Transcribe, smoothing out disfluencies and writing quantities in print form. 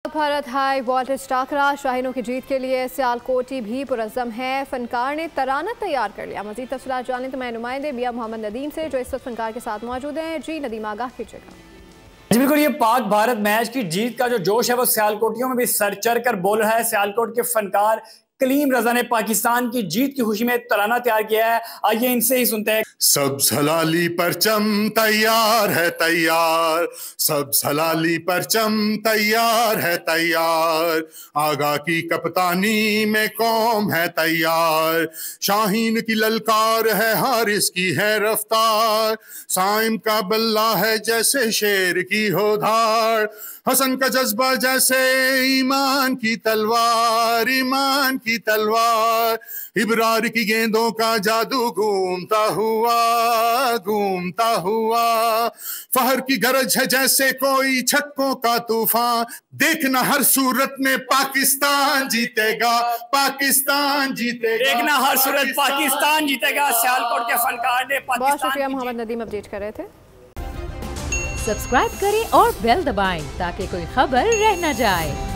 Bharat high voltage टाकरा शाहीनों की जीत के लिए सियालकोटी भी पुरज़्ज़म है। फनकार ने तराना तैयार कर लिया। मज़ीद तफ़सीलात जानें तो मैं नुमाइंदे मियां मोहम्मद नदीम से, जो इस वक्त फनकार के साथ मौजूद हैं। जी नदीम, आगाह कीजिएगा। जी बिल्कुल, ये पाक भारत मैच की जीत का जो जोश है वो सियालकोटियों में भी सर चढ़ कर बोल रहा है। सियालकोट के फनकार कलीम रजा ने पाकिस्तान की जीत की खुशी में तराना तैयार किया है। आइए इनसे ही सुनते हैं। सब हलाली परचम तैयार है तैयार, सब हलाली परचम तैयार है तैयार, आगा की कप्तानी में कौम है तैयार, शाहीन की ललकार है हारिस की है रफ्तार, साइम का बल्ला है जैसे शेर की हो धार, हसन का जज्बा जैसे ईमान की तलवार, ईमान की तलवार, इब्रार की गेंदों का जादू घूमता हुआ, फहर की गरज है जैसे कोई छक्कों का तूफान, देखना हर सूरत में पाकिस्तान जीतेगा, पाकिस्तान जीतेगा, देखना हर सूरत पाकिस्तान जीतेगा। सियालकोट के फनकार ने बहुत शुक्रिया मोहम्मद नदीम, अपडेट कर रहे थे। सब्सक्राइब करें और बेल दबाएं ताकि कोई खबर रह न जाए।